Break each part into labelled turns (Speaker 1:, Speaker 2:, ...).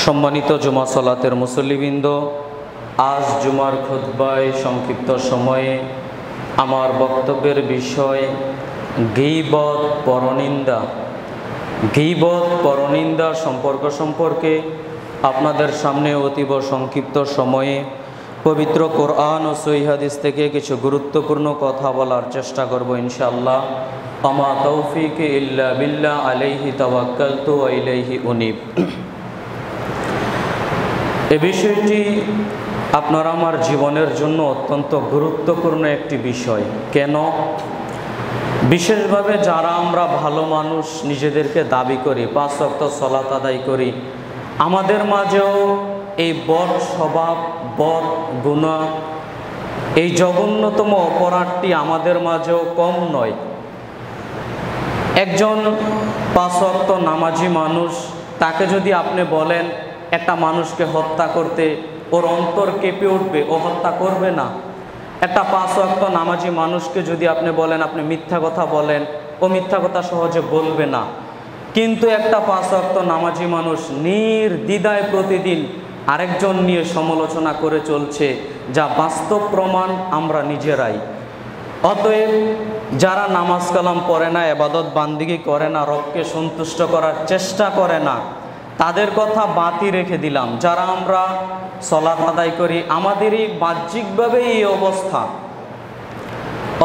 Speaker 1: সম্মানিত জুমা সালাতের মুসল্লিবৃন্দ, আজ জুমার খুতবায় সংক্ষিপ্ত সময়ে আমার বক্তব্যের বিষয় গীবত পরনিন্দা। গীবত পরনিন্দা সম্পর্কে আপনাদের সামনে অতীব সংক্ষিপ্ত সময়ে পবিত্র কোরআন ও সহিহ হাদিস থেকে কিছু গুরুত্বপূর্ণ কথা বলার চেষ্টা করব ইনশাআল্লাহ। আমা তৌফিক ইল্লা বিল্লাহ, আলাইহি তাওয়াক্কালতু ওয়া ইলাইহি উনীব। এই বিষয়টি আপনার আমার জীবনের জন্য অত্যন্ত গুরুত্বপূর্ণ একটি বিষয়। কেন? বিশেষভাবে যারা আমরা ভালো মানুষ নিজেদেরকে দাবি করি, 5 ওয়াক্ত সালাত আদায় করি, আমাদের মাঝেও এই বদ স্বভাব, বদ গুনাহ, এই জঘন্যতম অপরাধটি আমাদের মাঝেও কম নয়। একজন 5 ওয়াক্ত নামাজি মানুষ, তাকে যদি আপনি বলেন একটা মানুষকে হত্যা করতে, ওর অন্তর কেঁপে উঠবে, ও হত্যা করবে না। একটা 5 ওয়াক্ত নামাজি মানুষকে যদি আপনি বলেন আপনি মিথ্যা কথা বলেন, ও মিথ্যা কথা সহজে বলবে না। কিন্তু একটা 5 ওয়াক্ত নামাজি মানুষ নির্দ্বিধায় প্রতিদিন আরেকজন নিয়ে সমালোচনা করে চলছে, যা বাস্তব প্রমাণ আমরা নিজেরাই। অতএব যারা নামাজ কালাম পড়ে না, ইবাদত বান্দিগি করে না, রবকে সন্তুষ্ট করার চেষ্টা করে না, তাদের কথা বাতি রেখে দিলাম। যারা আমরা সালাত আদায় করি, আমাদেরই বাহ্যিকভাবে এই অবস্থা।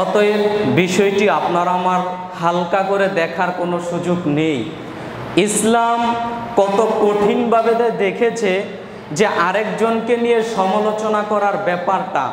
Speaker 1: অতএব বিষয়টি আপনার আমার হালকা করে দেখার কোনো সুযোগ নেই। ইসলাম কত কঠিনভাবে দেখেছে যে আরেকজনকে নিয়ে সমালোচনা করার ব্যাপারটা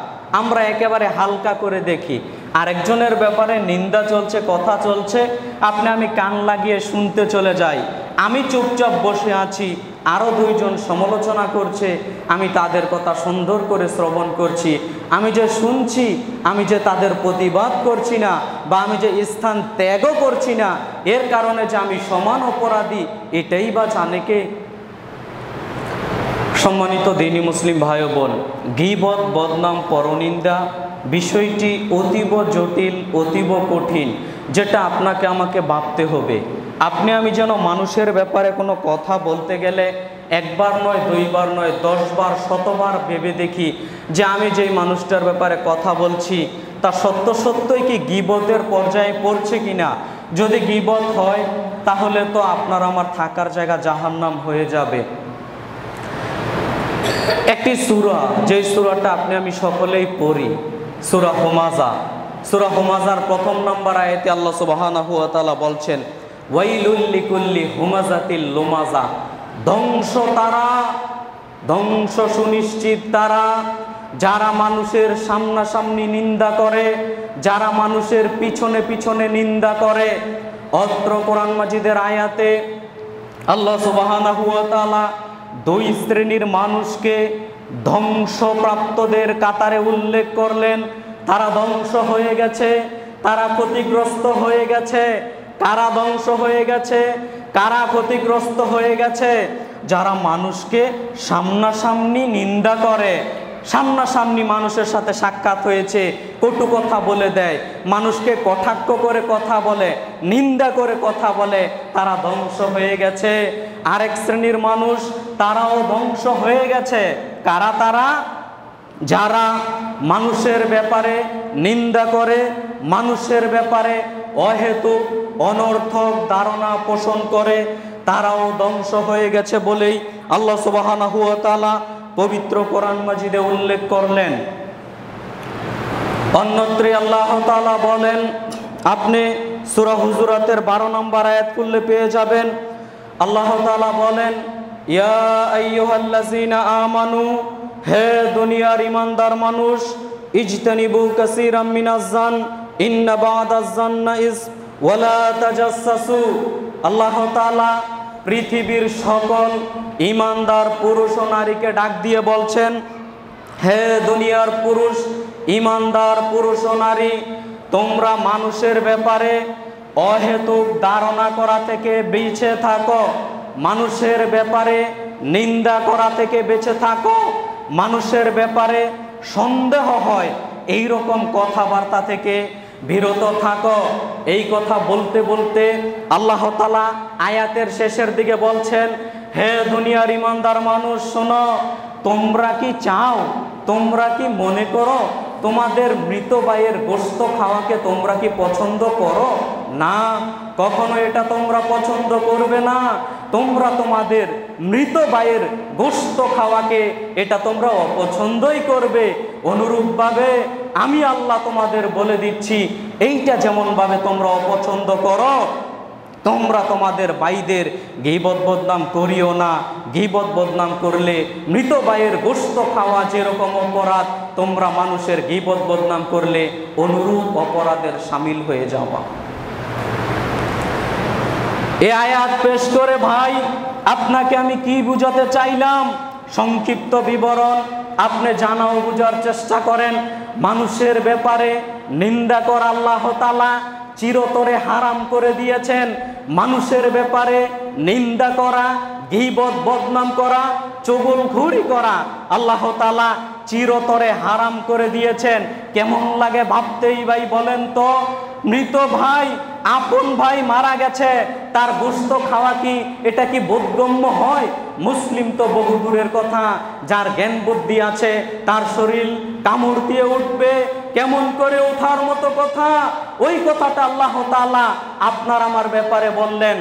Speaker 1: আমরা একেবারে হালকা করে দেখি। আরেকজনের ব্যাপারে নিন্দা চলছে, কথা চলছে, আপনি আমি কান লাগিয়ে শুনতে চলে যাই। আমি চুপচাপ বসে আছি, আরও 2 জন সমালোচনা করছে, আমি তাদের কথা সুন্দর করে শ্রবণ করছি। আমি যে শুনছি, আমি যে তাদের প্রতিবাদ করছি না, বা আমি যে স্থান ত্যাগও করছি না, এর কারণে যে আমি সমান অপরাধী, এটাই বা জানে কে? সম্মানিত দ্বীনী মুসলিম ভাই ও বোন, গীবত, বদনাম, পরনিন্দা বিষয়টি অতীব জটিল, অতীব কঠিন, যেটা আপনাকে আমাকে ভাবতে হবে। আপনি আমি যেন মানুষের ব্যাপারে কোনো কথা বলতে গেলে একবার নয়, 2 বার নয়, 10 বার, 100 বার ভেবে দেখি যে আমি যেই মানুষটার ব্যাপারে কথা বলছি তা সত্যই কি গীবতের পর্যায়ে পড়ছে কিনা। যদি গীবত হয় তাহলে তো আপনার আমার থাকার জায়গা জাহান্নাম হয়ে যাবে। একটি সূরা, যে সূরাটা আপনি আমি সকলেই পড়ি, সূরা হুমাযা। সূরা হুমাযার 1 নম্বর আয়াতে আল্লাহ সুবহানাহু ওয়া তাআলা বলছেন, ওয়াইলুল লিকুল্লি হুমাযাতিল লুমাযা। ধ্বংস তারা, ধ্বংস সুনিশ্চিত তারা, যারা মানুষের সামনাসামনি নিন্দা করে, যারা মানুষের পিছনে পিছনে নিন্দা করে। অত্র কোরআন মাজিদের আয়াতে আল্লাহ সুবহানাহু ওয়া তাআলা 2 শ্রেণীর মানুষকে ধ্বংসপ্রাপ্তদের কাতারে উল্লেখ করলেন। তারা ধ্বংস হয়ে গেছে, তারা ক্ষতিগ্রস্ত হয়ে গেছে। কারা ধ্বংস হয়ে গেছে, কারা ক্ষতিগ্রস্ত হয়ে গেছে? যারা মানুষকে সামনাসামনি নিন্দা করে, সামনাসামনি মানুষের সাথে সাক্ষাৎ হয়েছে, কটু কথা বলে দেয়, মানুষকে কটাক্ষ করে কথা বলে, নিন্দা করে কথা বলে, তারা ধ্বংস হয়ে গেছে। আরেক শ্রেণীর মানুষ, তারাও ধ্বংস হয়ে গেছে। কারা তারা? যারা মানুষের ব্যাপারে নিন্দা করে, মানুষের ব্যাপারে অহেতুক অনর্থক ধারণা পোষণ করে, তারাও ধ্বংস হয়ে গেছে বলেই আল্লাহ সুবহানাহু ওয়া তাআলা পবিত্র কোরআন মাজিদে উল্লেখ করলেন। অন্যত্রে আল্লাহ তাআলা বলেন, আপনি সূরা হুজুরাতের 12 নম্বর আয়াত খুললে পেয়ে যাবেন। আল্লাহ তাআলা বলেন, ইয়া আইয়ুহাল্লাযীনা আমানু, হে দুনিয়ার ইমানদার মানুষ, ইজতানিবু কাসীরাম মিনাজ-জান ইন্না বা'দাজ-জান্নি ইসম ওয়ালা তাজাসসু। আল্লাহ তাআলা পৃথিবীর সকল ইমানদার পুরুষ ও নারীকে ডাক দিয়ে বলছেন, হে দুনিয়ার পুরুষ, ইমানদার পুরুষ ও নারী, তোমরা মানুষের ব্যাপারে অহেতুক ধারণা করা থেকে বেঁচে থাকো, মানুষের ব্যাপারে নিন্দা করা থেকে বেঁচে থাকো, মানুষের ব্যাপারে সন্দেহ হয় এই রকম কথাবার্তা থেকে বিরত থাকো। এই কথা বলতে বলতে আল্লাহ তাআলা আয়াতের শেষের দিকে বলছেন, হে দুনিয়ার ইমানদার মানুষ শোনো, তোমরা কি চাও, তোমরা কি মনে করো তোমাদের মৃত ভাইয়ের গোশত খাওয়াকে তোমরা কি পছন্দ করো? না, কখনো এটা তোমরা পছন্দ করবে না। তোমরা তোমাদের মৃত ভাইয়ের গোশত খাওয়াকে এটা তোমরা অপছন্দই করবে। অনুরূপভাবে আমি আল্লাহ তোমাদের বলে দিচ্ছি, এইটা যেমনভাবে তোমরা অপছন্দ করো, তোমরা তোমাদের ভাইদের গীবত বদনাম করিও না। গীবত বদনাম করলে মৃত ভাইয়ের গোশত খাওয়া যেরকম অপরাধ, তোমরা মানুষের গীবত বদনাম করলে অনুরূপ অপরাধের শামিল হয়ে যাওয়া। এ আয়াত পেশ করে ভাই আপনাকে আমি কি বুঝাতে চাইলাম, সংক্ষিপ্ত বিবরণ আপনি জানা ও বুঝার চেষ্টা করেন। মানুষের ব্যাপারে নিন্দা করা আল্লাহ তাআলা চিরতরে হারাম করে দিয়েছেন। মানুষের ব্যাপারে নিন্দা করা, গীবত বদনাম করা, চুগলখড়ি করা আল্লাহ তাআলা চিরতরে হারাম করে দিয়েছেন। কেমন লাগে ভাবতেই ভাই বলেন তো, মৃত ভাই, আপন ভাই মারা গেছে, তার গোশত খাওয়া কি এটা কি বোধগম্য হয়? মুসলিম তো বহু দূরের কথা, যার জ্ঞান বুদ্ধি আছে তার শরীর কামড় দিয়ে উঠবে, কেমন করে ওঠার মতো কথা। ওই কথাটা আল্লাহ তাআলা আপনার আমার ব্যাপারে বললেন,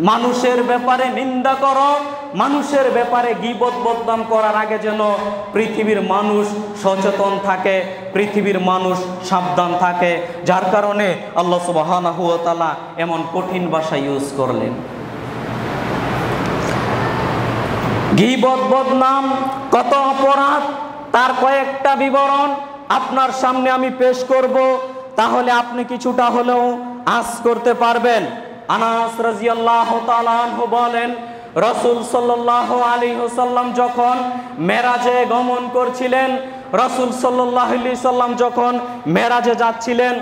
Speaker 1: মানুষের ব্যাপারে নিন্দা করো, মানুষের ব্যাপারে গীবত বদনাম করার আগে যেন পৃথিবীর মানুষ সচেতন থাকে, পৃথিবীর মানুষ সাবধান থাকে। যার কারণে আল্লাহ সুবহানাহু ওয়া তাআলা এমন কঠিন ভাষা ইউজ করলেন। গীবত বদনাম কত অপরাধ, তার কয়েকটা বিবরণ আপনার সামনে আমি পেশ করব, তাহলে আপনি কিছুটা হলেও আঁচ করতে পারবেন। আনাস রাদিয়াল্লাহু তাআলা আনহু বলেন, রাসূল সাল্লাল্লাহু আলাইহি ওয়াসাল্লাম যখন মেরাজে গমন করছিলেন, রাসূল সাল্লাল্লাহু আলাইহি ওয়াসাল্লাম যখন মেরাজে যাচ্ছিলেন,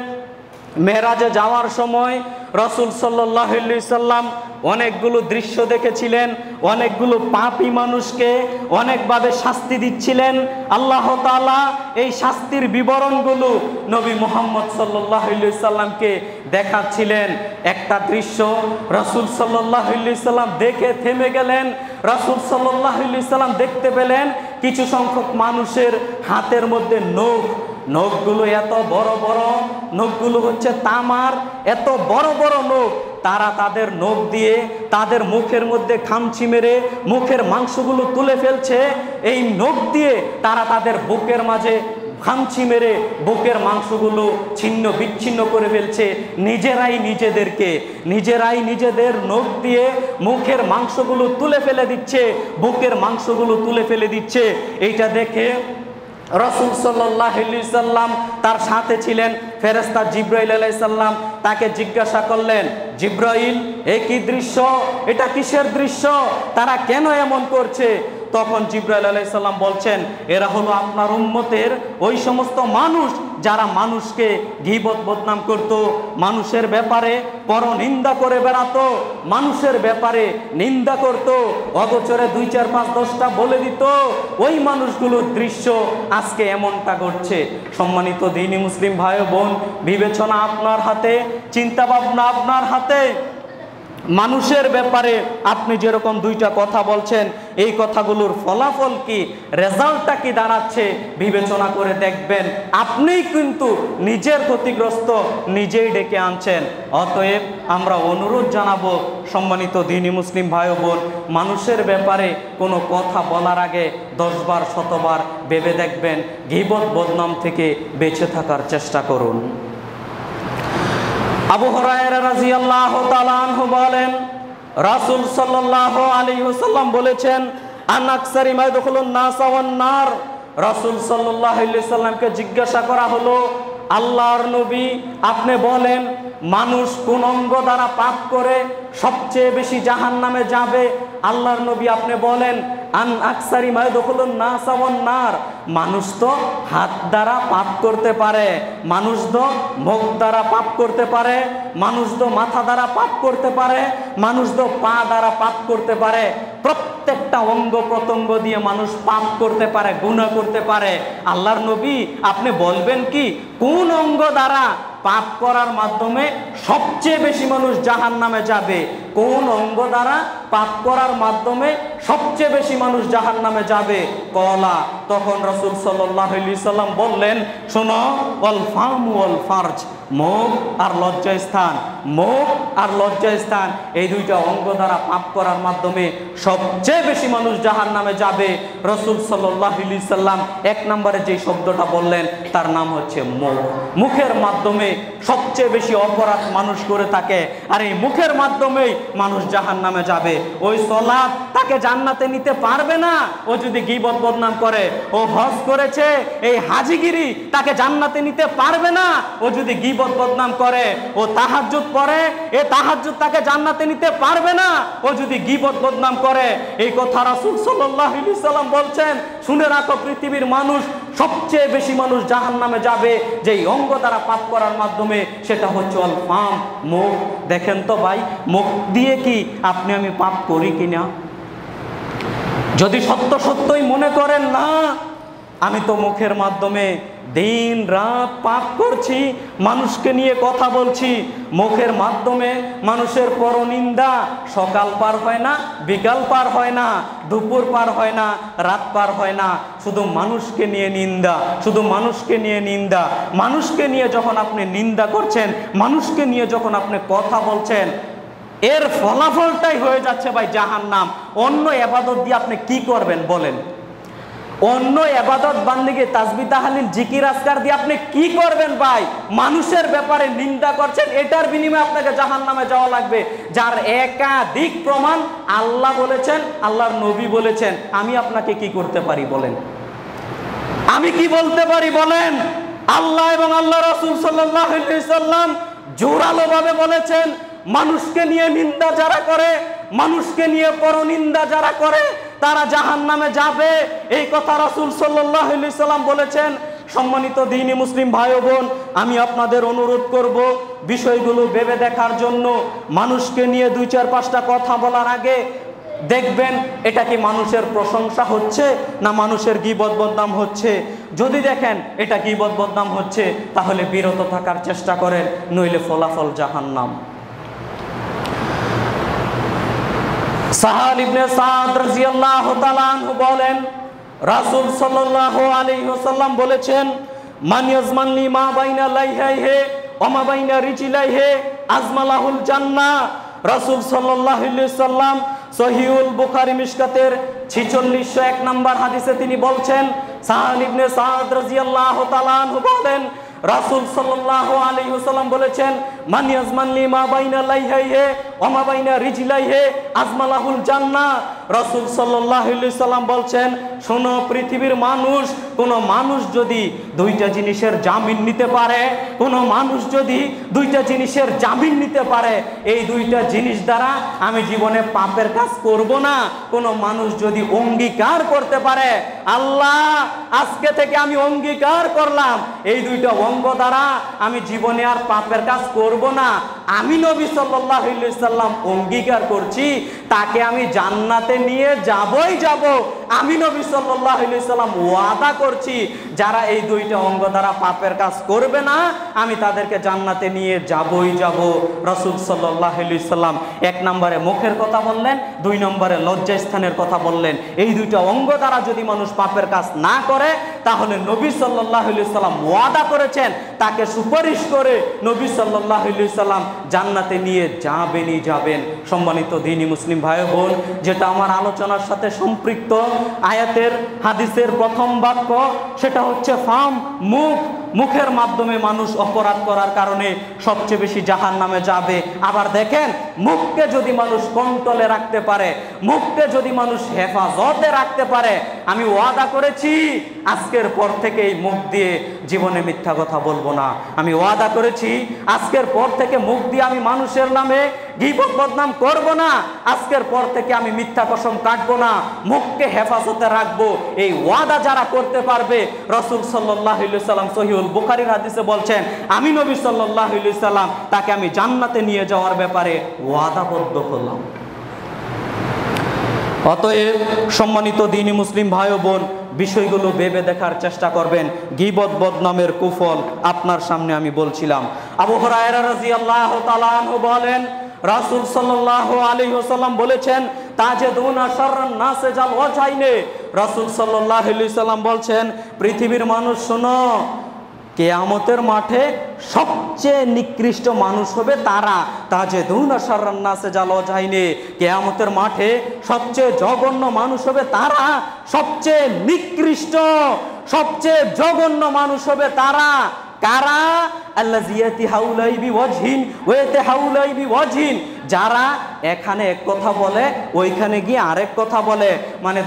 Speaker 1: মেরাজে যাওয়ার সময় রাসূল সাল্লাল্লাহু আলাইহি ওয়াসাল্লাম অনেকগুলো দৃশ্য দেখেছিলেন, অনেকগুলো পাপী মানুষকে অনেকভাবে শাস্তি দিচ্ছিলেন। আল্লাহ তাআলা এই শাস্তির বিবরণগুলো নবী মুহাম্মদ সাল্লাল্লাহু আলাইহি ওয়াসাল্লামকে দেখাচ্ছিলেন। একটা দৃশ্য রাসূল সাল্লাল্লাহু আলাইহি ওয়াসাল্লাম দেখে থেমে গেলেন। রাসূল সাল্লাল্লাহু আলাইহি ওয়াসাল্লাম দেখতে পেলেন কিছু সংখ্যক মানুষের হাতের মধ্যে নখ, নখগুলো এত বড় বড়, নখগুলো হচ্ছে তামার, এত বড় বড় নখ। তারা তাদের নখ দিয়ে তাদের মুখের মধ্যে খামচি মেরে মুখের মাংসগুলো তুলে ফেলছে। এই নখ দিয়ে তারা তাদের বুকের মাঝে খামচি মেরে বুকের মাংসগুলো ছিন্ন বিচ্ছিন্ন করে ফেলছে। নিজেরাই নিজেদের নখ দিয়ে মুখের মাংসগুলো তুলে ফেলে দিচ্ছে, বুকের মাংসগুলো তুলে ফেলে দিচ্ছে। এইটা দেখে রাসূল সাল্লাল্লাহু আলাইহি ওয়াসাল্লাম, তার সাথে ছিলেন ফেরেশতা জিবরাইল আলাইহিস সালাম, তাকে জিজ্ঞাসা করলেন, জিবরাইল, এ কি দৃশ্য, এটা কিসের দৃশ্য, তারা কেন এমন করছে? তখন জিবরাইল আলাইহিস সালাম বলছেন, এরা হলো আপনার উম্মতের ওই সমস্ত মানুষ যারা মানুষকে গীবত বদনাম করত, মানুষের ব্যাপারে পরনিন্দা করে বেড়াতো, মানুষের ব্যাপারে নিন্দা করত, অগোচরে 2, 4, 5, 10টা বলে দিত। ওই মানুষগুলোর দৃশ্য আজকে এমনটা ঘটছে। সম্মানিত দ্বীনি মুসলিম ভাই বোন, বিবেচনা আপনার হাতে, চিন্তা ভাবনা আপনার হাতে। মানুষের ব্যাপারে আপনি যেরকম 2টা কথা বলছেন, এই কথাগুলোর ফলাফল কি, রেজাল্টটা কি দাঁড়াচ্ছে বিবেচনা করে দেখবেন। আপনিই কিন্তু নিজের ক্ষতিগ্রস্ত নিজেই ডেকে আনছেন। অতএব আমরা অনুরোধ জানাবো, সম্মানিত দ্বীনি মুসলিম ভাই বোন, মানুষের ব্যাপারে কোনো কথা বলার আগে 10 বার 100 বার ভেবে দেখবেন। গীবত বদনাম থেকে বেঁচে থাকার চেষ্টা করুন। আবু হুরায়রা রাদিয়াল্লাহু তাআলা আনহু বলেন, রাসূল সাল্লাল্লাহু আলাইহি ওয়াসাল্লাম বলেছেন, আন আকসারি মা ইয়াদখুলুন নাস ওয়ান নার। রাসূল সাল্লাল্লাহু আলাইহি ওয়াসাল্লামকে জিজ্ঞাসা করা হলো, আল্লাহর নবী আপনি বলেন মানুষ কোন অঙ্গ দ্বারা পাপ করে সবচেয়ে বেশি জাহান্নামে যাবে? আল্লাহর নবী আপনি বলেন, আন আকসারি মা ইয়াদখুলুন নাস ওয়ান নার। মানুষ তো হাত দ্বারা পাপ করতে পারে, মানুষ তো মুখ দ্বারা পাপ করতে পারে, মানুষ তো মাথা দ্বারা পাপ করতে পারে, মানুষ তো পা দ্বারা পাপ করতে পারে। প্রত্যেকটা অঙ্গ প্রত্যঙ্গ দিয়ে মানুষ পাপ করতে পারে, গুনাহ করতে পারে। আল্লাহর নবী আপনি বলবেন কি কোন অঙ্গ দ্বারা পাপ করার মাধ্যমে সবচেয়ে বেশি মানুষ জাহান্নামে যাবে? কোন অঙ্গ দ্বারা পাপ করার মাধ্যমে সবচেয়ে বেশি মানুষ জাহান্নামে যাবে? কলা, তখন রাসূল সাল্লাল্লাহু আলাইহি সাল্লাম বললেন, শোনো, ওয়াল ফামু ওয়াল ফারজ, মুখ আর লজ্জাস্থান, মুখ আর লজ্জাস্থান, এই দুইটা অঙ্গ দ্বারা পাপ করার মাধ্যমে সবচেয়ে বেশি মানুষ জাহান্নামে যাবে। রাসূল সাল্লাল্লাহু আলাইহি সাল্লাম এক নম্বরে যে শব্দটা বললেন তার নাম হচ্ছে মুখ। মুখের মাধ্যমে সবচেয়ে বেশি অপরাধ মানুষ করে থাকে, আর এই মুখের মাধ্যমেই মানুষ জাহান্নামে যাবে। ওই সালাত তাকে জান্নাতে নিতে পারবে না ও যদি গীবত বদনাম করে। ও হজ করেছে, এই হাজিগিরি তাকে জান্নাতে নিতে পারবে না ও যদি গীবত বদনাম করে। ও তাহাজ্জুদ পড়ে, এই তাহাজ্জুদ তাকে জান্নাতে নিতে পারবে না ও যদি গীবত বদনাম করে। এই কথা রাসূল সাল্লাল্লাহু আলাইহি সাল্লাম বলছেন। শুনে রাখো, পৃথিবীর মানুষ সবচেয়ে বেশি মানুষ জাহান্নামে যাবে যেই অঙ্গ দ্বারা পাপ করার মাধ্যমে, সেটা হচ্ছে আল ফাম, মুখ। দেখেন তো ভাই, মুখ দিয়ে কি আপনি আমি পাপ করি কিনা? যদি সত্য সত্যই মনে করেন না আমি তো মুখের মাধ্যমে দিন রাত পাপ করছি, মানুষকে নিয়ে কথা বলছি, মুখের মাধ্যমে মানুষের পরনিন্দা, সকাল পার হয় না, বিকাল পার হয় না, দুপুর পার হয় না, রাত পার হয় না, শুধু মানুষকে নিয়ে নিন্দা, শুধু মানুষকে নিয়ে নিন্দা। মানুষকে নিয়ে যখন আপনি নিন্দা করছেন, মানুষকে নিয়ে যখন আপনি কথা বলছেন, এর ফলাফলটাই হয়ে যাচ্ছে ভাই জাহান্নাম। অন্য ইবাদত দিয়ে আপনি কি করবেন বলেন? অন্য ইবাদত বান্দিকে তাসবিহ তাহলিল জিকির আজকার দিয়ে আপনি কি করবেন ভাই? মানুষের ব্যাপারে নিন্দা করছেন, এটার বিনিময়ে আপনাকে জাহান্নামে যাওয়া লাগবে, যার একাধিক প্রমাণ আল্লাহ বলেছেন, আল্লাহর নবী বলেছেন। আমি আপনাকে কি করতে পারি বলেন? আমি কি বলতে পারি বলেন? আল্লাহ এবং আল্লাহ রাসূল সাল্লাল্লাহু আলাইহি সাল্লাম জোরালোভাবে বলেছেন, মানুষকে নিয়ে নিন্দা যারা করে, মানুষকে নিয়ে পরনিন্দা যারা করে, তারা জাহান্নামে যাবে। এই কথা রাসূল সাল্লাল্লাহু আলাইহি সাল্লাম বলেছেন। সম্মানিত দ্বীনি মুসলিম ভাই ও বোন, আমি আপনাদের অনুরোধ করব বিষয়গুলো ভেবে দেখার জন্য। মানুষকে নিয়ে 2-4-5টা কথা বলার আগে দেখবেন এটা কি মানুষের প্রশংসা হচ্ছে না মানুষের গীবত বদনাম হচ্ছে। যদি দেখেন এটা গীবত বদনাম হচ্ছে, তাহলে বিরত থাকার চেষ্টা করেন, নইলে ফলাফল জাহান্নাম। সাহাল ইবনে সাদ রাদিয়াল্লাহু তাআলা আনহু বলেন, রাসূল সাল্লাল্লাহু আলাইহি ওয়াসাল্লাম বলেছেন, মান ইয়াজমাননি মা বাইনা লাইহাইহি ওয়া মা বাইনা রিজলাইহি আজমালাহুল জান্নাহ। রাসূল সাল্লাল্লাহু আলাইহি ওয়াসাল্লাম সহিহুল বুখারী মিশকাতের 4601 নম্বর হাদিসে তিনি বলছেন, সাহাল ইবনে সাদ রাদিয়াল্লাহু তাআলা আনহু বলেন, রাসূল সাল্লাল্লাহু আলাইহি ওয়াসাল্লাম বলেছেন, মান ইয়াজমাননি মা বাইনা লাইহাইহি ওয়া মা বাইনা রিজলাইহি আজমালাহুল জান্নাহ। রাসূল সাল্লাল্লাহু আলাইহি ওয়াসাল্লাম বলছেন, শোনো, পৃথিবীর মানুষ, কোন মানুষ যদি দুইটা জিনিসের জামিন নিতে পারে, কোন মানুষ যদি দুইটা জিনিসের জামিন নিতে পারে, এই দুইটা জিনিস দ্বারা আমি জীবনে পাপের কাজ করব না, কোন মানুষ যদি অঙ্গীকার করতে পারে, আল্লাহ আজকে থেকে আমি অঙ্গীকার করলাম এই দুইটা অঙ্গ দ্বারা আমি জীবনে আর পাপের কাজ করব না, আমি নবী সাল্লাল্লাহু আলাইহি ওয়াসাল্লাম অঙ্গীকার করছি তাকে আমি জান্নাতে নিয়ে যাবই যাব। আমি নবী সাল্লাল্লাহু আলাইহি ওয়াসাল্লাম ওয়াদা করছি, যারা এই দুইটা অঙ্গ দ্বারা পাপের কাজ করবে না আমি তাদেরকে জান্নাতে নিয়ে যাবই যাব। রাসূল সাল্লাল্লাহু আলাইহি ওয়াসাল্লাম 1 নম্বরে মুখের কথা বললেন, 2 নম্বরে লজ্জাস্থানের কথা বললেন। এই দুইটা অঙ্গ দ্বারা যদি মানুষ পাপের কাজ না করে, তাহলে নবী সাল্লাল্লাহু আলাইহি ওয়াসাল্লাম ওয়াদা করেছেন তাকে সুপারিশ করে নবী সাল্লাল্লাহু আলাইহি ওয়াসাল্লাম জান্নাতে নিয়ে যাবেনই যাবেন। সম্মানিত দ্বীনি মুসলিম ভাই বোন, যেটা আমার আলোচনার সাথে সম্পৃক্ত, আয়াতের হাদিসের প্রথম বাক্য সেটা হচ্ছে ফাম, মুখ। মুখের মাধ্যমে মানুষ অপরাধ করার কারণে সবচেয়ে বেশি জাহান্নামে যাবে। আবার দেখেন, মুখকে যদি মানুষ কন্ট্রোলে রাখতে পারে, মুখকে যদি মানুষ হেফাজতে রাখতে পারে, আমি ওয়াদা করেছি আজকের পর থেকে এই মুখ দিয়ে জীবনে মিথ্যা কথা বলবো না। আমি ওয়াদা করেছি আজকের পর থেকে মুখ দিয়ে আমি মানুষের নামে গীবত বদনাম করব না। আজকের পর থেকে আমি মিথ্যা কসম কাটবো না, মুখকে হেফাজতে রাখবো। এই ওয়াদা যারা করতে পারবে, রাসূল সাল্লাল্লাহু আলাইহি ওয়াসাল্লাম সহিহুল বুখারীর হাদিসে বলছেন, আমি নবী সাল্লাল্লাহু আলাইহি ওয়াসাল্লাম তাকে আমি জান্নাতে নিয়ে যাওয়ার ব্যাপারে ওয়াদাবদ্ধ হলাম। অতএব সম্মানিত দ্বীনি মুসলিম ভাই ও বোন, বিষয়গুলো ভেবে দেখার চেষ্টা করবেন। গীবত বদনামের কুফল আপনার সামনে আমি বলছিলাম। আবু হুরায়রা রাদিয়াল্লাহু তাআলা আনহু বলেন, রাসূল সাল্লাল্লাহু আলাইহি ওয়াসাল্লাম বলেছেন তাজেদুনা শাররান নাসে জাল ওয়াজহাইনে। রাসূল সাল্লাল্লাহু আলাইহি ওয়াসাল্লাম বলছেন পৃথিবীর মানুষ শোনো, কিয়ামতের মাঠে সবচেয়ে নিকৃষ্ট মানুষ হবে তারা, তাজেদুনা শাররান নাসে জাল ওয়াজহাইনে। কিয়ামতের মাঠে সবচেয়ে জঘন্য মানুষ হবে তারা, সবচেয়ে নিকৃষ্ট সবচেয়ে জঘন্য মানুষ হবে তারা। কারা? আল্লাযিয়াতি হাউলাই বিওয়াজহিন ওয়া ইয়াতাহাউলাই বিওয়াজহিন, যারা এখানে এক কথা বলে ওইখানে গিয়ে আরেক কথা বলে, মানে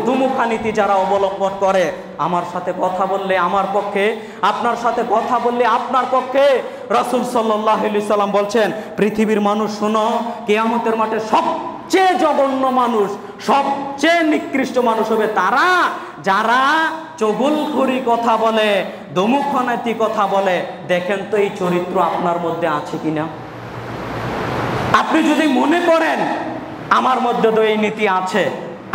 Speaker 1: দুমুখা নীতি যারা অবলম্বন করে। আমার সাথে কথা বললে আমার পক্ষে, আপনার সাথে কথা বললে আপনার পক্ষে। রাসূল সাল্লাল্লাহু আলাইহি সাল্লাম বলছেন পৃথিবীর মানুষ শোনো, কিয়ামতের মাঠে সবচেয়ে জঘন্য মানুষ, সবচেয়ে নিকৃষ্ট মানুষ হবে তারা যারা চগলখড়ি কথা বলে, দমুখনাতি কথা বলে। দেখেন তো এই চরিত্র আপনার মধ্যে আছে কিনা। আপনি যদি মনে করেন আমার মধ্যে তো এই নীতি আছে,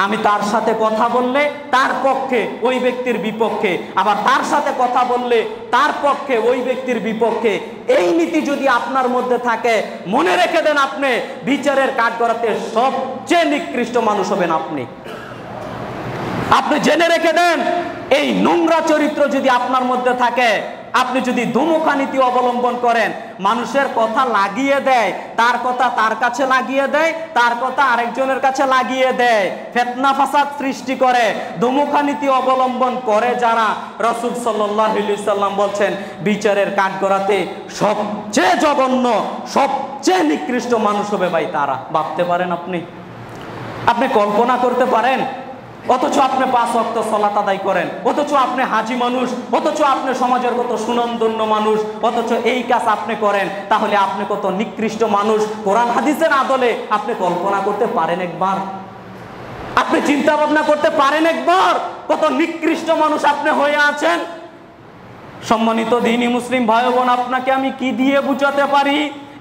Speaker 1: আমি তার সাথে কথা বললে তার পক্ষে ওই ব্যক্তির বিপক্ষে, আবার তার সাথে কথা বললে তার পক্ষে ওই ব্যক্তির বিপক্ষে, এই নীতি যদি আপনার মধ্যে থাকে, মনে রেখে দেন আপনি বিচারের কাঠগড়াতে সবচেয়ে নিকৃষ্ট মানুষ হবেন আপনি। আপনি জেনে রেখে দেন এই নোংরা চরিত্র যদি আপনার মধ্যে থাকে, আপনি যদি দুমুখা নীতি অবলম্বন করেন, মানুষের কথা লাগিয়ে দেয়, তার কথা তার কাছে লাগিয়ে দেয়, তার কথা আরেকজনের কাছে লাগিয়ে দেয়, ফিতনা ফাসাদ সৃষ্টি করে, দুমুখা নীতি অবলম্বন করে যারা, রাসূল সাল্লাল্লাহু আলাইহি সাল্লাম বলছেন বিচারের কাঠগড়াতে সবচেয়ে জঘন্য সবচেয়ে নিকৃষ্ট মানুষ হবে ভাই তারা। ভাবতে পারেন আপনি? আপনি কল্পনা করতে পারেন? অথচ আপনি 5 ওয়াক্ত সালাত আদায় করেন, অথচ আপনি হাজি মানুষ, অথচ আপনি সমাজের কত সুনামধন্য মানুষ, অথচ এই কাজ আপনি করেন, তাহলে আপনি কত নিকৃষ্ট মানুষ কোরআন হাদিসের আদলে আপনি কল্পনা করতে পারেন একবার? আপনি চিন্তা ভাবনা করতে পারেন একবার কত নিকৃষ্ট মানুষ আপনি হয়ে আছেন? সম্মানিত দ্বীনি মুসলিম ভাই বোন, আপনাকে আমি কি দিয়ে বুঝাতে পারি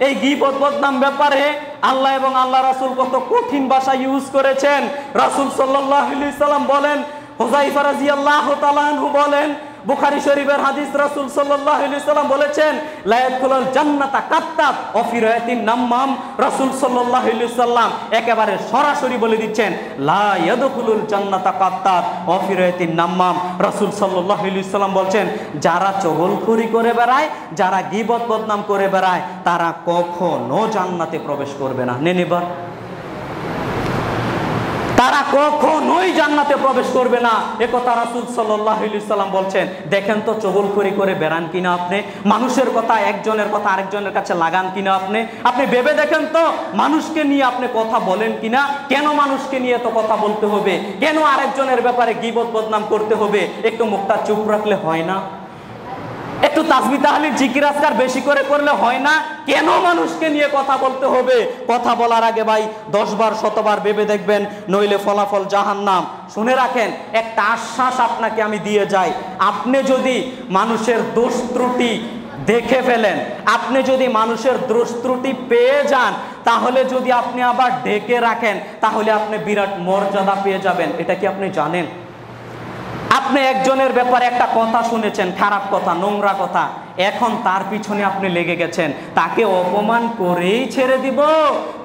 Speaker 1: এই গীবত বদনাম ব্যাপারে? আল্লাহ এবং আল্লাহ রাসূল কত কঠিন ভাষা ইউজ করেছেন। রাসূল সাল্লাল্লাহু আলাইহি সাল্লাম বলেন, হুযায়ফা রাদিয়াল্লাহু তাআলা আনহু বলেন, বুখারী শরীফের হাদিস, রাসূল সাল্লাল্লাহু আলাইহি সাল্লাম বলেছেন লা ইয়াদখুলুল জান্নাতা কাত্তাব ওয়া ফি রায়াতিন নাম্মাম। রাসূল সাল্লাল্লাহু আলাইহি সাল্লাম একেবারে সরাসরি বলে দিচ্ছেন লা ইয়াদখুলুল জান্নাতা কাত্তাব ওয়া ফি রায়াতিন নাম্মাম। রাসূল সাল্লাল্লাহু আলাইহি সাল্লাম বলছেন যারা চগলখড়ি করে বেড়ায়, যারা গীবত বদনাম করে বেড়ায়, তারা কখনো জান্নাতে প্রবেশ করবে না। নেনেবা, তারা কখনোই জান্নাতে প্রবেশ করবে না, একথা রাসূল সাল্লাল্লাহু আলাইহি সাল্লাম বলছেন। দেখেন তো চগলখড়ি করে বেড়ান কিনা আপনি? মানুষের কথা, একজনের কথা আরেকজনের কাছে লাগান কিনা আপনি? আপনি ভেবে দেখেন তো মানুষকে নিয়ে আপনি কথা বলেন কিনা? কেন মানুষকে নিয়ে তো কথা বলতে হবে? কেন আরেকজনের ব্যাপারে গীবত বদনাম করতে হবে? একটু মুখটা চুপ রাখলে হয় না? একটু তাসবিহ তাহলিল জিকির আজকার বেশি করে করলে হয় না? কেন মানুষকে নিয়ে কথা বলতে হবে? কথা বলার আগে ভাই 10 বার 100 বার ভেবে দেখবেন, নইলে ফলাফল জাহান্নাম। শুনে রাখেন, একটা আশ্বাস আপনাকে আমি দিয়ে যাই, আপনি যদি মানুষের দোষ ত্রুটি দেখে ফেলেন, আপনি যদি মানুষের দোষ ত্রুটি পেয়ে যান, তাহলে যদি আপনি আবার ঢেকে রাখেন, তাহলে আপনি বিরাট মর্যাদা পেয়ে যাবেন। এটা কি আপনি জানেন? আপনি একজনের ব্যাপারে একটা কথা শুনেছেন, খারাপ কথা, নোংরা কথা, এখন তার পিছনে আপনি লেগে গেছেন, তাকে অপমান করেই ছেড়ে দিব,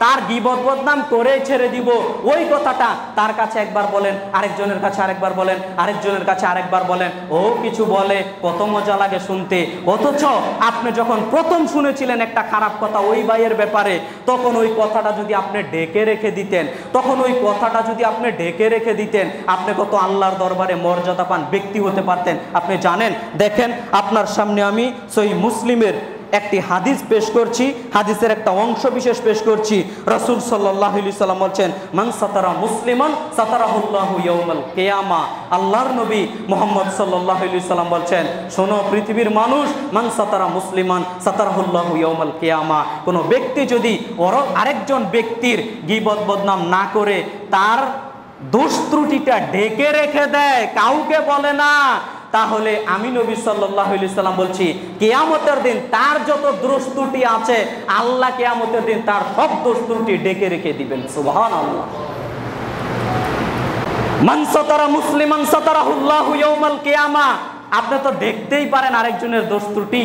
Speaker 1: তার গীবত বদনাম করেই ছেড়ে দিব। ওই কথাটা তার কাছে একবার বলেন, আরেকজনের কাছে আরেকবার বলেন, আরেকজনের কাছে আরেকবার বলেন, ও কিছু বলে, কত মজা লাগে শুনতে। অথচ আপনি যখন প্রথম শুনেছিলেন একটা খারাপ কথা ওই ভাইয়ের ব্যাপারে, তখন ওই কথাটা যদি আপনি ঢেকে রেখে দিতেন, তখন ওই কথাটা যদি আপনি ঢেকে রেখে দিতেন, আপনি কত আল্লাহর দরবারে মর্যাদা পান ব্যক্তি হতে পারতেন আপনি জানেন? দেখেন, আপনার সামনে আমি সহিহ মুসলিমের একটি হাদিস পেশ করছি, হাদিসের একটা অংশ বিশেষ পেশ করছি। রাসূল সাল্লাল্লাহু আলাইহি সাল্লাম বলছেন মান সাতারা মুসলিমান সাতারাহুল্লাহু ইয়াউমাল কিয়ামা। আল্লাহর নবী মুহাম্মদ সাল্লাল্লাহু আলাইহি সাল্লাম বলছেন, শোনো পৃথিবীর মানুষ, মান সাতারা মুসলিমান সাতারাহুল্লাহু ইয়াউমাল কিয়ামা। কোনো ব্যক্তি যদি আরেকজন ব্যক্তির গীবত বদনাম না করে তার দোষ ত্রুটিটা ঢেকে রেখে দেয়, কাউকে বলে না, তাহলে আমি নবী সাল্লাল্লাহু আলাইহি সাল্লাম বলছি কিয়ামতের দিন তার যত দোষ ত্রুটি আছে, আল্লাহ কিয়ামতের দিন তার সব দোষ ত্রুটি ঢেকে রেখে দিবেন। সুবহানাল্লাহ। মান সাতারা মুসলিমান সাতারাহুল্লাহু ইয়াউমাল কিয়ামা। আপনি তো দেখতেই পারেন আরেকজনের দোষ ত্রুটি,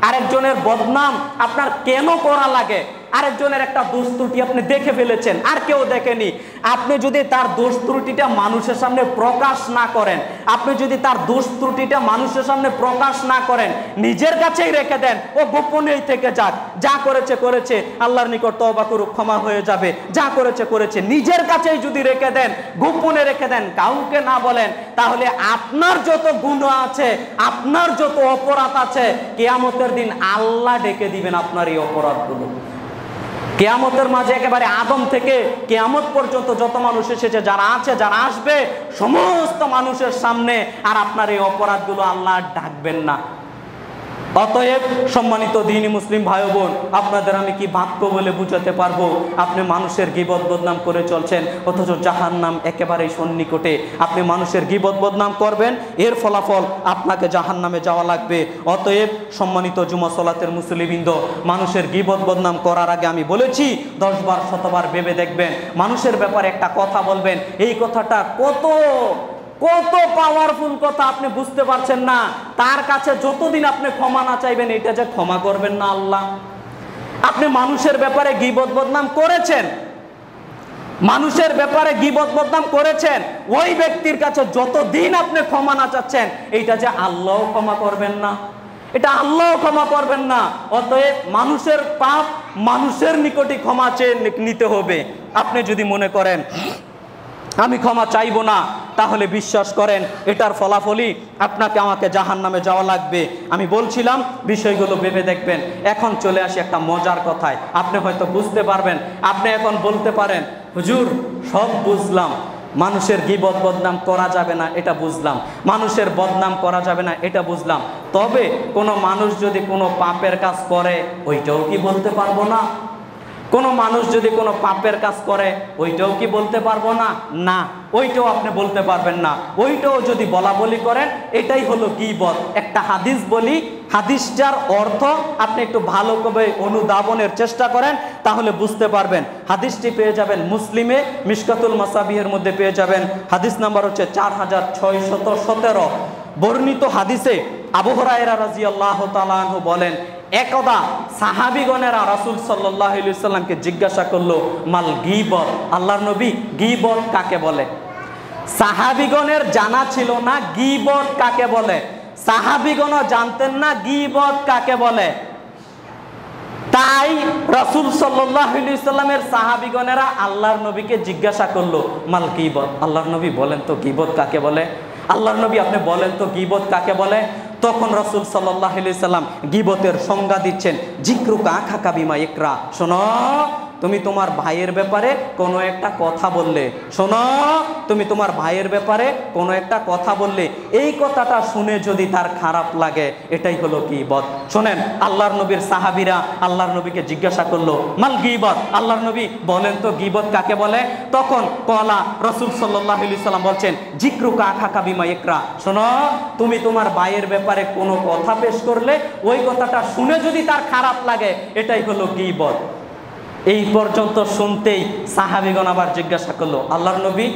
Speaker 1: আরেকজনের বদনাম আপনার কেন করা লাগে? আরেকজনের একটা দোষ ত্রুটি আপনি দেখে ফেলেছেন, আর কেউ দেখেনি। আপনি যদি তার দোষ ত্রুটিটা মানুষের সামনে প্রকাশ না করেন, আপনি যদি তার দোষ ত্রুটিটা মানুষের সামনে প্রকাশ না করেন, নিজের কাছেই রেখে দেন, ও গোপনেই থেকে যাক, যা করেছে করেছে, আল্লাহর নিকট তওবা করুক, ক্ষমা হয়ে যাবে, যা করেছে করেছে, নিজের কাছেই যদি রেখে দেন, গোপনে রেখে দেন, কাউকে না বলেন, তাহলে আপনার যত গুনাহ আছে, আপনার যত অপরাধ আছে, কিয়ামতের দিন আল্লাহ ডেকে দিবেন আপনার এই অপরাধগুলো। কিয়ামতের মাঝে একেবারে আদম থেকে কিয়ামত পর্যন্ত যত মানুষ এসেছে, যারা আছে, যারা আসবে, সমস্ত মানুষের সামনে আর আপনার এই অপরাধগুলো আল্লাহ ডাকবেন না। অতএব সম্মানিত দ্বীনি মুসলিম ভাই বোন, আপনাদের আমি কি বাক্য বলে বুঝাতে পারবো? আপনি মানুষের গীবত বদনাম করে চলছেন, অথচ জাহান্নাম একেবারেই সন্নিকটে। আপনি মানুষের গীবত বদনাম করবেন, এর ফলাফল আপনাকে জাহান্নামে যাওয়া লাগবে। অতএব সম্মানিত জুমা সালাতের মুসল্লিবৃন্দ, মানুষের গীবত বদনাম করার আগে আমি বলেছি 10 বার 100 বার ভেবে দেখবেন। মানুষের ব্যাপারে একটা কথা বলবেন, এই কথাটা কত কত পাওয়ারফুল কথা আপনি বুঝতে পারছেন না। তার কাছে যতদিন আপনি ক্ষমা না চাইবেন, এটা যে ক্ষমা করবেন না আল্লাহ। আপনি মানুষের ব্যাপারে গীবত বদনাম করেছেন, মানুষের ব্যাপারে গীবত বদনাম করেছেন, ওই ব্যক্তির কাছে যতদিন আপনি ক্ষমা না চাচ্ছেন, এইটা যে আল্লাহ ক্ষমা করবেন না, এটা আল্লাহ ক্ষমা করবেন না। অতএব মানুষের পাপ মানুষের নিকটই ক্ষমা চেয়ে নিতে হবে। আপনি যদি মনে করেন আমি ক্ষমা চাইবো না, তাহলে বিশ্বাস করেন এটার ফলাফলই আপনাকে আমাকে জাহান্নামে যাওয়া লাগবে। আমি বলছিলাম বিষয়গুলো ভেবে দেখবেন। এখন চলে আসি একটা মজার কথায়, আপনি হয়তো বুঝতে পারবেন। আপনি এখন বলতে পারেন, হুজুর সব বুঝলাম, মানুষের গীবত বদনাম করা যাবে না এটা বুঝলাম, মানুষের বদনাম করা যাবে না এটা বুঝলাম, তবে কোনো মানুষ যদি কোনো পাপের কাজ করে, ওইটাও কি বলতে পারবো না? কোনো মানুষ যদি কোনো পাপের কাজ করে, ওইটাও কি বলতে পারবো না? না, ওইটাও আপনি বলতে পারবেন না। ওইটাও যদি বলা বলি করেন, এটাই হলো গীবত। একটা হাদিস বলি, হাদিসটার অর্থ আপনি একটু ভালো করে অনুধাবনের চেষ্টা করেন, তাহলে বুঝতে পারবেন। হাদিসটি পেয়ে যাবেন মুসলিমে, মিশকাতুল মাসাবিহের মধ্যে পেয়ে যাবেন। হাদিস নাম্বার হচ্ছে 4617। বর্ণিত হাদিসে আবু হুরায়রা রাদিয়াল্লাহু তাআলা আনহু বলেন, একদা সাহাবীগণেরা রাসূল সাল্লাল্লাহু আলাইহি সাল্লামকে জিজ্ঞাসা করলো, মাল গীবত, আল্লাহর নবী গীবত কাকে বলে? সাহাবীগণের জানা ছিল না গীবত কাকে বলে, সাহাবীগণও জানতেন না গীবত কাকে বলে। তাই রাসূল সাল্লাল্লাহু আলাইহি সাল্লামের সাহাবীগণেরা আল্লাহর নবীকে জিজ্ঞাসা করলো, মাল গীবত, আল্লাহর নবী বলেন তো গীবত কাকে বলে? আল্লাহর নবী আপনি বলেন তো গীবত কাকে বলে? তখন রাসূল সাল্লাল্লাহু আলাইহি সাল্লাম গীবতের সংজ্ঞা দিচ্ছেন, জিক্রুকা আখাকা বিমা ইকরা। শোনো, তুমি তোমার ভাইয়ের ব্যাপারে কোনো একটা কথা বললে, শোনো, তুমি তোমার ভাইয়ের ব্যাপারে কোনো একটা কথা বললে, এই কথাটা শুনে যদি তার খারাপ লাগে, এটাই হলো গীবত। শোনেন, আল্লাহর নবীর সাহাবীরা আল্লাহর নবীকে জিজ্ঞাসা করলো, মাল গীবত, আল্লাহর নবী বলেন তো গীবত কাকে বলে? তখন কলা রাসূল সাল্লাল্লাহু আলাইহি সাল্লাম বলছেন, জিক্রুকা আখাকা বিমা ইকরা। শোনো, তুমি তোমার ভাইয়ের ব্যাপারে কোনো কথা পেশ করলে, ওই কথাটা শুনে যদি তার খারাপ লাগে, এটাই হলো গীবত। এই পর্যন্ত শুনতেই সাহাবীগণ আবার জিজ্ঞাসা করলো, আল্লাহর নবী,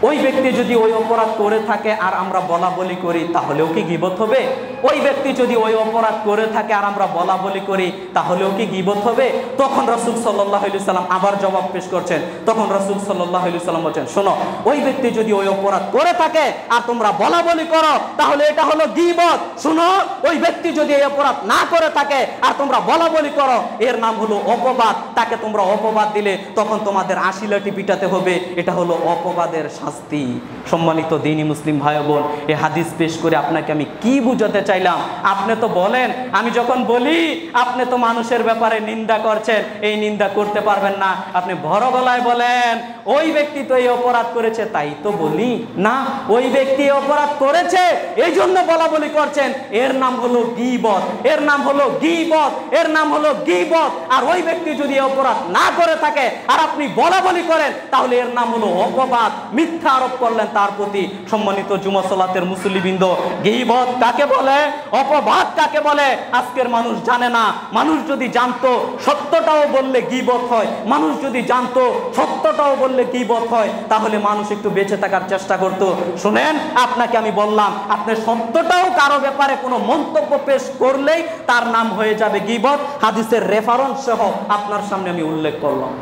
Speaker 1: ওই ব্যক্তি যদি ওই অপরাধ করে থাকে আর আমরা বলা বলি করি, তাহলেও কি গীবত হবে? ওই ব্যক্তি যদি ওই অপরাধ করে থাকে আর আমরা বলা বলি করি, তাহলেও কি গীবত হবে? তখন রাসূল সাল্লাল্লাহু আলাইহি সাল্লাম আবার জবাব পেশ করছেন। তখন রাসূল সাল্লাল্লাহু আলাইহি সাল্লাম বলেন, শোনো, ওই ব্যক্তি যদি ওই অপরাধ করে থাকে আর তোমরা বলা বলি করো, তাহলে এটা হলো গীবত। শোনো, ওই ব্যক্তি যদি এই অপরাধ না করে থাকে আর তোমরা বলা বলি করো, এর নাম হলো অপবাদ। তাকে তোমরা অপবাদ দিলে তখন তোমাদের 80 লাঠি পিটাতে হবে, এটা হলো অপবাদের শাস্তি। সম্মানিত দ্বীনি মুসলিম ভাই বোন, এই হাদিস পেশ করে আপনাকে আমি কি বুঝাতে চাইলাম? আপনি তো বলেন, আমি যখন বলি আপনি তো মানুষের ব্যাপারে নিন্দা করছেন, এই নিন্দা করতে পারবেন না, আপনি বড় গলায় বলেন ওই ব্যক্তি তো এই অপরাধ করেছে, তাই তো বলি না, ওই ব্যক্তি অপরাধ করেছে এই জন্য বলা বলি করছেন, এর নাম হলো গীবত, এর নাম হলো গীবত, এর নাম হলো গীবত। আর ওই ব্যক্তি যদি অপরাধ না করে থাকে আর আপনি বলা বলি করেন, তাহলে এর নাম হলো অপবাদ, মিথ্যা মিথ্যা আরোপ করলেন তার প্রতি। সম্মানিত জুমা সালাতের মুসল্লিবৃন্দ, গীবত কাকে বলে, অপবাদ কাকে বলে আজকের মানুষ জানে না। মানুষ যদি জানতো সত্যটাও বললে গীবত হয়, মানুষ যদি জানতো সত্যটাও বললে গীবত হয়, তাহলে মানুষ একটু বেঁচে থাকার চেষ্টা করত। শুনেন, আপনাকে আমি বললাম, আপনি সত্যটাও কারো ব্যাপারে কোনো মন্তব্য পেশ করলেই তার নাম হয়ে যাবে গীবত। হাদিসের রেফারেন্স সহ আপনার সামনে আমি উল্লেখ করলাম।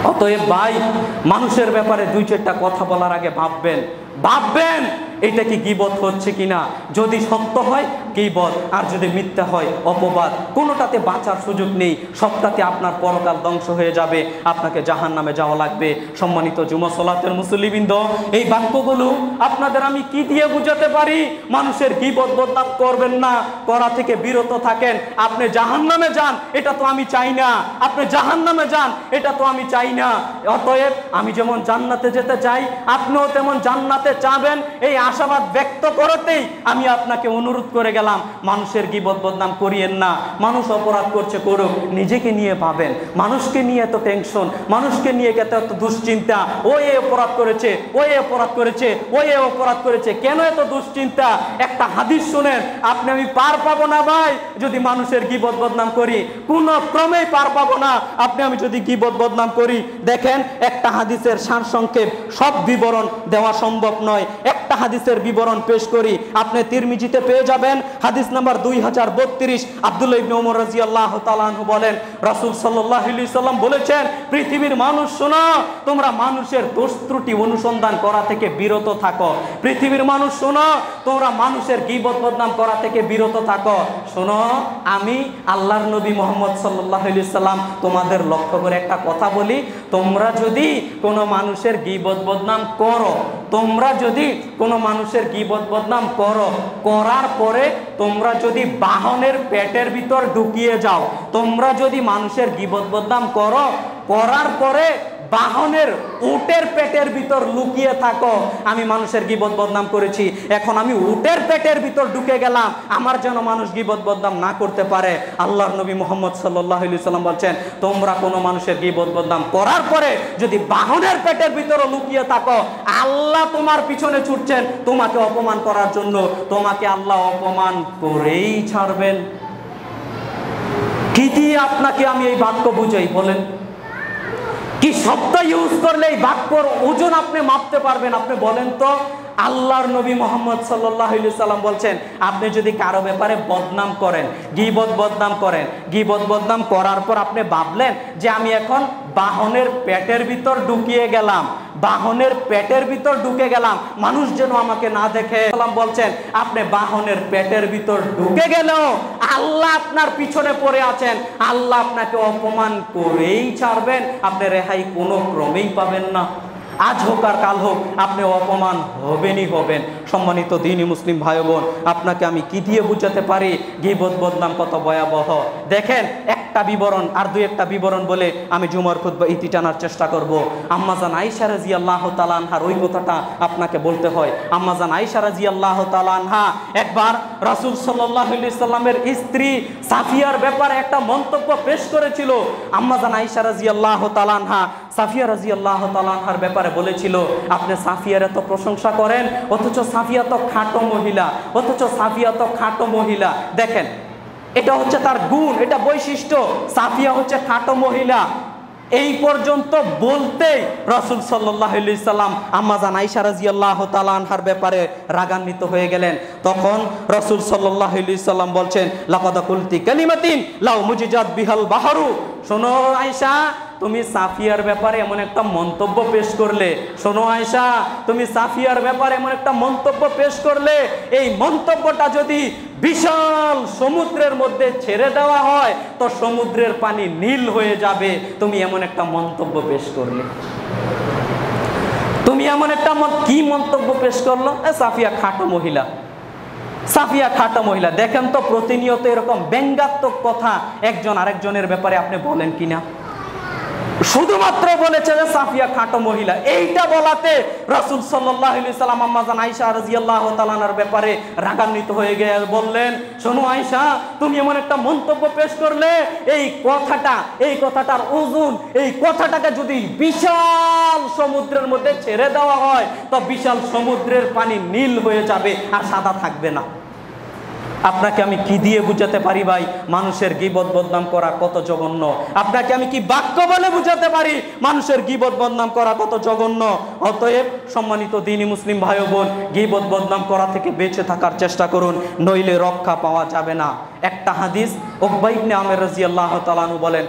Speaker 1: অতএব ভাই, মানুষের ব্যাপারে দুই চারটা কথা বলার আগে ভাববেন এটা কি গীবত হচ্ছে কিনা। যদি সত্য হয় গীবত, আর যদি মিথ্যা হয় অপবাদ। কোনোটাতে বাঁচার সুযোগ নেই, সবটাতে আপনার পরকাল ধ্বংস হয়ে যাবে, আপনাকে জাহান্নামে যাওয়া লাগবে। সম্মানিত জুমা সালাতের মুসল্লিবৃন্দ, এই বাক্যগুলো আপনাদের আমি কি দিয়ে বুঝাতে পারি? মানুষের গীবত বদনাম করবেন না, করা থেকে বিরত থাকেন। আপনি জাহান্নামে যান, এটা তো আমি চাই না। আপনি জাহান্নামে যান, এটা তো আমি চাই না। অতএব আমি যেমন জান্নাতে যেতে চাই, আপনিও তেমন জান্নাতে চাবেন, এই আশাবাদ ব্যক্ত করতেই আমি আপনাকে অনুরোধ করে গেলাম, মানুষের গীবত বদনাম করিয়েন না। মানুষ অপরাধ করছে, করুক, নিজেকে নিয়ে ভাবেন। মানুষকে নিয়ে এত টেনশন, মানুষকে নিয়ে এত দুশ্চিন্তা, ও এ অপরাধ করেছে, ও এ অপরাধ করেছে, ও এ অপরাধ করেছে, কেন এত দুশ্চিন্তা? একটা হাদিস শুনেন, আপনি আমি পার পাবো না ভাই যদি মানুষের গীবত বদনাম করি, কোনো ক্রমেই পার পাবো না আপনি আমি যদি গীবত বদনাম করি। দেখেন, একটা হাদিসের সারসংক্ষেপ, সব বিবরণ দেওয়া সম্ভব নয়। একটা হাদিসের বিবরণ পেশ করি, আপনি তিরমিজিতে পেয়ে যাবেন, হাদিস নাম্বার 2032। আব্দুল্লাহ ইবনে ওমর রাদিয়াল্লাহু তাআলা আনহু বলেন, রাসূল সাল্লাল্লাহু আলাইহি সাল্লাম বলেছেন, পৃথিবীর মানুষ শোনো, তোমরা মানুষের দোষ ত্রুটি অনুসন্ধান করা থেকে বিরত থাকো। পৃথিবীর মানুষ শোনো, তোমরা মানুষের গীবত বদনাম করা থেকে বিরত থাকো। শোনো, আমি আল্লাহর নবী মুহাম্মদ সাল্লাল্লাহু আলাইহি সাল্লাম তোমাদের লক্ষ্য করে একটা কথা বলি, তোমরা যদি কোনো মানুষের গীবত বদনাম করো, তোমরা যদি কোনো মানুষের গীবত বদনাম করো, করার পরে তোমরা যদি বাহনের পেটের ভিতর ঢুকিয়ে যাও, তোমরা যদি মানুষের গীবত বদনাম করো, করার পরে বাহনের উটের পেটের ভিতর লুকিয়ে থাকো, আমি মানুষের গীবত বদনাম করেছি, এখন আমি উটের পেটের ভিতর ঢুকে গেলাম, আমার যেন মানুষ গীবত বদনাম না করতে পারে। আল্লাহর নবী মুহাম্মদ সাল্লাল্লাহু আলাইহি সাল্লাম বলছেন, তোমরা কোনো মানুষের গীবত বদনাম করার পরে যদি বাহনের পেটের ভিতরে লুকিয়ে থাকো, আল্লাহ তোমার পিছনে ছুটছেন তোমাকে অপমান করার জন্য, তোমাকে আল্লাহ অপমান করেই ছাড়বেন। কি দিয়ে আপনাকে আমি এই বাক্য বুঝাই বলেন? কি শব্দ ইউজ করলে এই বাক্যর ওজন আপনি মাপতে পারবেন? আপনি বলেন তো। আল্লাহর নবী মুহাম্মদ সাল্লাল্লাহু আলাইহি সাল্লাম বলছেন, আপনি যদি কারো ব্যাপারে বদনাম করেন, গীবত বদনাম করেন, গীবত বদনাম করার পর আপনি ভাবলেন যে আমি এখন বাহনের পেটের ভিতর ঢুকিয়ে গেলাম, বাহনের পেটের ভিতর ঢুকে গেলাম, মানুষ যেন আমাকে না দেখে। সাল্লাম বলছেন, আপনি বাহনের পেটের ভিতর ঢুকে গেলেও আল্লাহ আপনার পিছনে পড়ে আছেন, আল্লাহ আপনাকে অপমান করেই ছাড়বেন, আপনি রেহাই কোনো ক্রমেই পাবেন না। আজ হোক আর কাল হোক আপনি অপমান হবেনই হবেন। সম্মানিত দ্বীনি মুসলিম ভাই বোন, আপনাকে আমি কি দিয়ে বুঝাতে পারি গীবত বদনাম কত ভয়াবহ? দেখেন, একটা বিবরণ আর দুই একটা বিবরণ বলে আমি জুমার খুতবা ইতি টানার চেষ্টা করব। আম্মাজান আয়েশা রাদিয়াল্লাহু তাআলা আনহার ওই কথাটা আপনাকে বলতে হয়। আম্মাজান আয়েশা রাদিয়াল্লাহু তাআলা আনহা একবার রাসূল সাল্লাল্লাহু আলাইহি সাল্লামের স্ত্রী সাফিয়ার ব্যাপারে একটা মন্তব্য পেশ করেছিল। আম্মাজান আয়েশা রাদিয়াল্লাহু তাআলা আনহা সাফিয়া রাদিয়াল্লাহু তাআলা আনহার ব্যাপারে বলেছিল, আপনি সাফিয়ার এত প্রশংসা করেন, অথচ সাফিয়া তো খাটো মহিলা, অথচ সাফিয়া তো খাটো মহিলা। দেখেন, এটা হচ্ছে তার গুণ, এটা বৈশিষ্ট্য, সাফিয়া হচ্ছে খাটো মহিলা। এই পর্যন্ত বলতেই রাসূল সাল্লাল্লাহু আলাইহি সাল্লাম আম্মাজান আয়েশা রাদিয়াল্লাহু তাআলা আনহার ব্যাপারে রাগান্বিত হয়ে গেলেন। তখন রাসূল সাল্লাল্লাহু আলাইহি সাল্লাম বলছেন, লাকাদ কুলতি কালিমাতিন লাউ মুজিজাত বিহাল বাহরু। শোনো আয়েশা, তুমি সাফিয়ার ব্যাপারে এমন একটা মন্তব্য পেশ করলে, শোনো আয়েশা, তুমি সাফিয়ার ব্যাপারে এমন একটা মন্তব্য পেশ করলে, এই মন্তব্যটা যদি বিশাল সমুদ্রের মধ্যে ছেড়ে দেওয়া হয় তো সমুদ্রের পানি নীল হয়ে যাবে। তুমি এমন একটা মন্তব্য পেশ করলে, তুমি এমন একটা কি মন্তব্য পেশ করলো? সাফিয়া খাটো মহিলা, সাফিয়া খাটো মহিলা। দেখেন তো, প্রতিনিয়ত এরকম ব্যঙ্গাত্মক কথা একজন আরেকজনের ব্যাপারে আপনি বলেন কিনা? শুধুমাত্র বলেছে যে সাফিয়া খাটো মহিলা। এইটা বলাতে রাসূল সাল্লাল্লাহু আলাইহি সাল্লাম আম্মা জান আয়েশা রাদিয়াল্লাহু তাআলা আনহার ব্যাপারে রাগান্বিত হয়ে গিয়ে বললেন, শোনো আয়েশা, তুমি এমন একটা মন্তব্য পেশ করলে, এই কথাটার ওজন, এই কথাটাকে যদি বিশাল সমুদ্রের মধ্যে ছেড়ে দেওয়া হয় তো বিশাল সমুদ্রের পানি নীল হয়ে যাবে আর সাদা থাকবে না। আপনাকে আমি কি দিয়ে বুঝাতে পারি ভাই মানুষের গীবত বদনাম করা কত জঘন্য? আপনাকে আমি কি বাক্য বলে বুঝাতে পারি মানুষের গীবত বদনাম করা কত জঘন্য? অতএব সম্মানিত দ্বীনি মুসলিম ভাই বোন, গীবত বদনাম করা থেকে বেঁচে থাকার চেষ্টা করুন, নইলে রক্ষা পাওয়া যাবে না। একটা হাদিস, উকবা ইবনে আমির রাদিয়াল্লাহু তাআলা আনহু বলেন,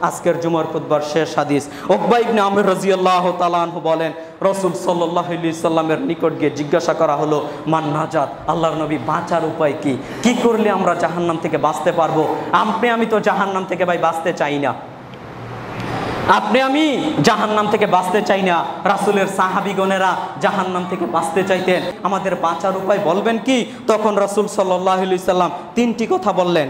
Speaker 1: আজকের জুমার খুতবার শেষ হাদিস, উকবা ইবনে আমির রাদিয়াল্লাহু তাআলা আনহু বলেন, রাসূল সাল্লাল্লাহু আলাইহি সাল্লামের নিকট গিয়ে জিজ্ঞাসা করা হলো, মান নাজাত, আল্লাহর নবী বাঁচার উপায় কি? কি করলে আমরা জাহান্নাম থেকে বাঁচতে পারবো? আমি তো জাহান্নাম থেকে ভাই বাঁচতে চাই না। আমি জাহান্নাম থেকে বাঁচতে চাই না। রাসূলের সাহাবীগণেরা জাহান্নাম থেকে বাঁচতে চাইতেন। আমাদের বাঁচার উপায় বলবেন কি? তখন রাসূল সাল্লাল্লাহু আলাইহি সাল্লাম তিনটি কথা বললেন।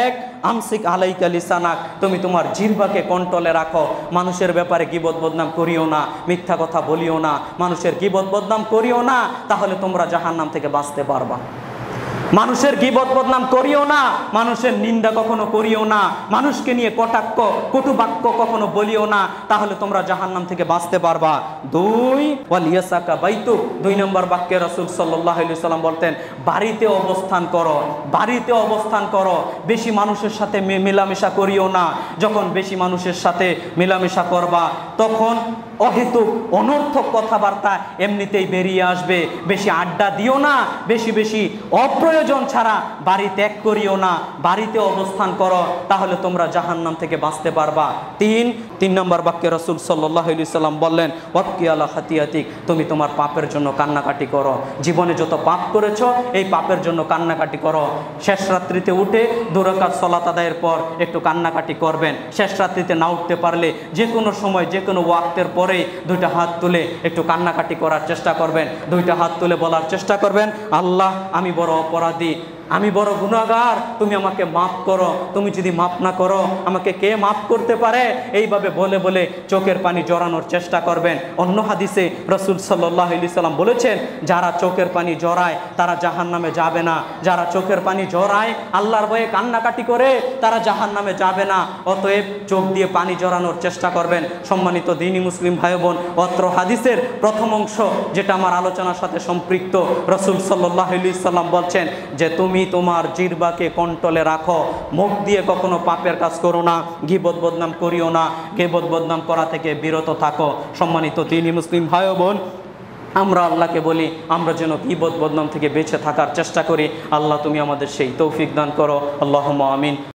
Speaker 1: এক, আমসিক আলাইকা লিসানাক, তুমি তোমার জিহ্বাকে কন্ট্রোলে রাখো। মানুষের ব্যাপারে গীবত বদনাম করিও না, মিথ্যা কথা বলিও না, মানুষের গীবত বদনাম করিও না, তাহলে তোমরা জাহান্নাম থেকে বাঁচতে পারবা। মানুষের গীবত বদনাম করিও না, মানুষের নিন্দা কখনো করিও না, মানুষকে নিয়ে কটাক্ষ কটু বাক্য কখনো বলিও না, তাহলে তোমরা জাহান্নাম থেকে বাঁচতে পারবা। দুই, ওয়ালিয়াসাকা বাইতুক, 2 নম্বর বাক্যে রাসূল সাল্লাল্লাহু আলাইহি সাল্লাম বলতেন, বাড়িতে অবস্থান করো, বাড়িতে অবস্থান করো, বেশি মানুষের সাথে মেলামেশা করিও না। যখন বেশি মানুষের সাথে মেলামেশা করবা তখন অহেতুক অনর্থক কথাবার্তা এমনিতেই বেরিয়ে আসবে। বেশি আড্ডা দিও না, বেশি অপ্রয়োজন ছাড়া বাড়ি ত্যাগ করিও না, বাড়িতে অবস্থান করো, তাহলে তোমরা জাহান্নাম থেকে বাঁচতে পারবা। তিন নম্বর বাক্যে রাসূল সাল্লাল্লাহু আলাইহি সাল্লাম বললেন, ওয়াবকি আলা খাতিয়াতিক, তুমি তোমার পাপের জন্য কান্নাকাটি করো। জীবনে যত পাপ করেছো এই পাপের জন্য কান্নাকাটি করো। শেষ রাত্রিতে উঠে 2 রাকাত সালাত আদায়ের পর একটু কান্নাকাটি করবেন। শেষ রাত্রিতে না উঠতে পারলে যে কোনো সময় যে কোনো ওয়াক্তের পরে 2টা হাত তুলে একটু কান্নাকাটি করার চেষ্টা করবেন। 2টা হাত তুলে বলার চেষ্টা করবেন, আল্লাহ, আমি বড় অপরাধী, আমি বড় গুনাহগার, তুমি আমাকে মাফ করো। তুমি যদি মাফ না করো আমাকে কে মাফ করতে পারে? এইভাবে বলে বলে চোখের পানি জড়ানোর চেষ্টা করবেন। অন্য হাদিসে রাসূল সাল্লাল্লাহু আলাইহি সাল্লাম বলেছেন, যারা চোখের পানি জড়ায় তারা জাহান্নামে যাবে না। যারা চোখের পানি জড়ায় আল্লাহর ভয়ে কান্নাকাটি করে তারা জাহান্নামে যাবে না। অতএব চোখ দিয়ে পানি জড়ানোর চেষ্টা করবেন। সম্মানিত দ্বীনি মুসলিম ভাই বোন, অত্র হাদিসের প্রথম অংশ যেটা আমার আলোচনার সাথে সম্পৃক্ত, রাসূল সাল্লাল্লাহু আলাইহি সাল্লাম বলছেন যে তুমি তোমার জিহ্বাকে কন্ট্রোলে রাখো, মুখ দিয়ে কখনো পাপের কাজ করো না, গীবত বদনাম করিও না, গীবত বদনাম করা থেকে বিরত থাকো। সম্মানিত দ্বীনি মুসলিম ভাই বোন, আমরা আল্লাহকে বলি আমরা যেন গীবত বদনাম থেকে বেঁচে থাকার চেষ্টা করি। আল্লাহ তুমি আমাদের সেই তৌফিক দান করো। আল্লাহুম্মা আমিন।